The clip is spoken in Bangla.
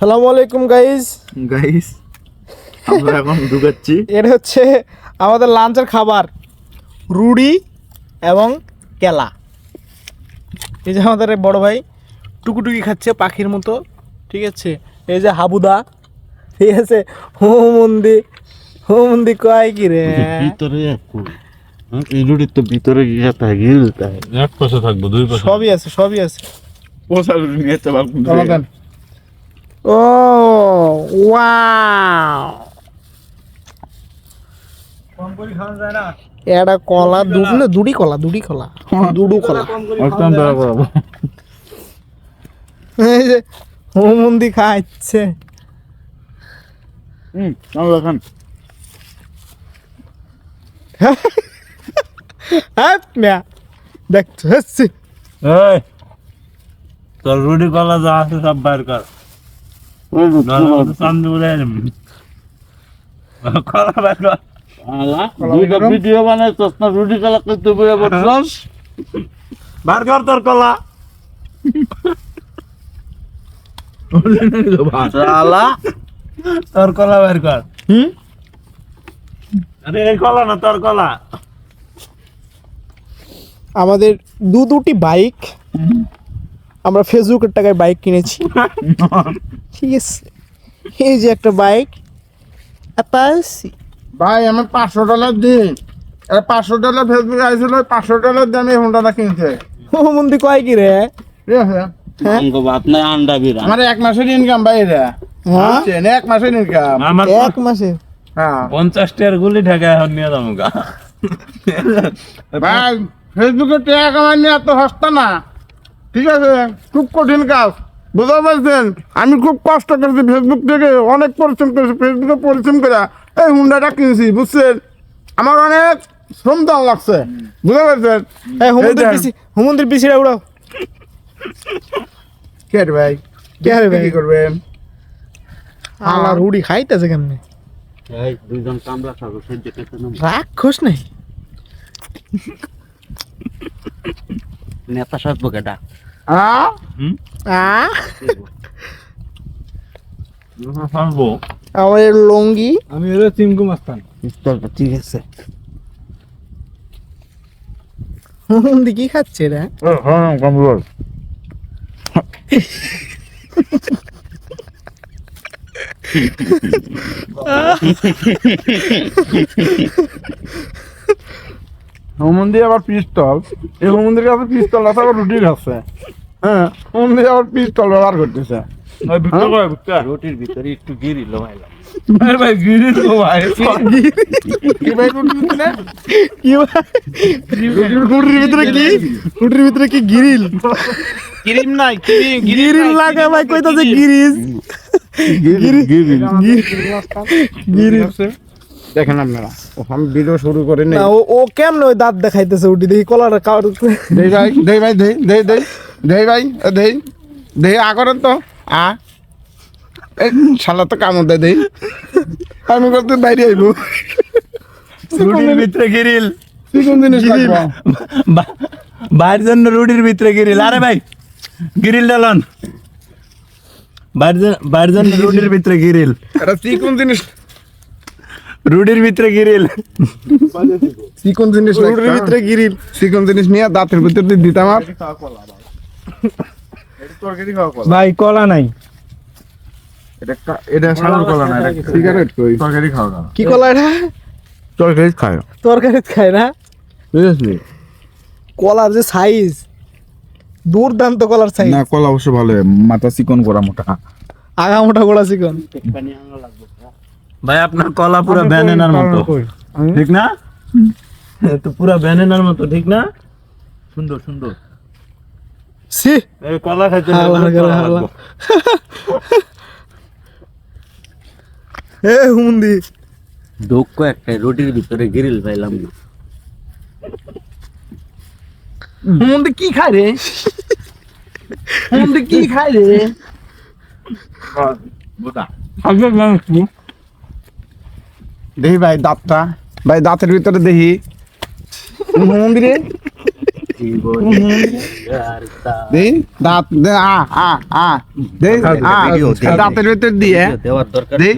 সালামু আলাইকুম গাইস আমরা এখন ঢুকাচ্ছি। এটা হচ্ছে আমাদের লাঞ্চের খাবার, রুটি এবং কেলা। এই যে আমাদের বড় ভাই টুকুটুকি খাচ্ছে পাখির মতো, ঠিক আছে। এই যে হাবুদা, ঠিক আছে। হোমন্দি কয় কি রে ভিতরে এই রুটির তো ভিতরে গিয়ে থাকে, এক পাশে থাকবো, দুই পাশে সবই আছে। পোষা রুটি নিয়ে তো ও ওয়াও, এটা কলা দুটি কলা এই যে হোমন্দি খাচ্ছে। এখন দেখছো তোর রুটি কলা যা আছে সব বাইর কর, সামনে বলে কলা বাইর কর। ভিডিও বানাইছস না, রুটি কলা করতে বইয়া বসছস, বার কর তোর কলা। তোর কলা বের কর। আরে এই কলা না, তোর কলা। আমাদের দুটি বাইক, আমরা ফেসবুকের টাকায় বাইক কিনেছি, ঠিক আছে। এই যে একটা বাইক, ভাই আমার $500 দিন, $500 ফেসবুকে আইছিল, $500 দিয়ে আমি হোন্ডাটা কিনছে। হোমন্দি কয় কি রে? ঠিক আছে, আমার 1 মাসের ইনকাম ভাই, এটা হ্যাঁ 1 মাসের ইনকাম। আমার 1 মাসে হ্যাঁ 50 টাকার গুলি ঢাকা এখন নিয়ে যাবো গা। ভাই ফেসবুকে টাকা কামাই নিয়ে এত সস্তা না, ঠিক আছে। খুব কঠিন কাজ, বুঝতে পারছেন। আমি খুব কষ্ট করেছি, ফেসবুক থেকে অনেক পরিশ্রম করেছি, ফেসবুকে পরিশ্রম করে এই হুন্ডাটা কিনছি, বুঝছেন। আমার অনেক শ্রম দেওয়া লাগছে, বুঝতে পারছেন। হোমন্দির পিছিয়ে উড়াও। কে রে ভাই, কে রে ভাই? কি করবেন? আলা রুটি খাইতেছে কেমনে? এই দুইজন কামলা খাবো, সহ্য করতে না। রাক্ষস নাই নেতা সাজবো কেটা? সাজবো আমাদের লঙ্গি, আমি হলো চিমকু মাস্তান। ঠিক আছে। হোমন্দি কি খাচ্ছে রে? হ্যাঁ কমল হোমন্দি আবার পিস্তল, এই হোমন্দির কাছে পিস্তল আছে, আবার রুটি খাচ্ছে। হ্যাঁ, হোমন্দি আবার পিস্তল ব্যবহার করতেছে। রুটির ভিতরে একটু গিরি লোমাইলাম। ভাই গিরি তো ভাই, কি ভাই রুটি দিতে? কি রুটির ভিতরে কি গিরিল? ক্রিম নাই, গিরিল লাগা ভাই, কইতাছে গিরিজ। গিরিল দেখেন আপনারা, আমি ভিডিও শুরু করে নেই। না, ও কেমনে ওই দাঁত দেখাইতেছে, উঠি দেখি কলার কার। দেই ভাই, দেই আগরেন তো এই শালা তো কামড় দেই, আমি করতে বাইরে আইবো। রুটির ভিতরে গিরিল, কোন জিনিস লাগবো? বাইরের জন্য রুটির ভিতরে গিরিল। আরে ভাই গিরিল ডালন, বাইরের জন্য রুটির ভিতরে গিরিল, এটা কোন জিনিস? রুটির ভিতরে গিরিল, কোন জিনিস? রুটির ভিতরে গিরিল। কোন জিনিস নিয়ে দাঁতের ভিতর দিয়ে দিতাম। আর ভাই কলা নাই। এটা সাগর কলা না, এটা সিগারেট। কই তরকারি খাও না? কি কলা এটা? তরকারি খায়, তরকারি খায় না? বুঝলি? কলার যে সাইজ, দুর্দান্ত কলার সাইজ। না, কলা অবশ্য ভালো, মাথা চিকন করা মোটা, আগা মোটা গোড়া চিকন। ভাই আপনার কলা পুরো ব্যানানার মতো, ঠিক না? তো পুরো ব্যানানার মতো, ঠিক না? সুন্দর সুন্দর। সি এই কলা খাইতে এ হুমন্দি দুঃখ একটা, রুটির ভিতরে গিরিল পাইলাম না। হুমন্দি কি খায় রে? হুমন্দি কি খায় রে? দেখি ভাই দাঁতটা, ভাই দাঁতের ভিতরে দেখি হুমন্দি রে, দিন দাঁত দে, আ আ আ দে, আ, দাঁতের ভিতর দিয়ে দেওয়ার দরকার দে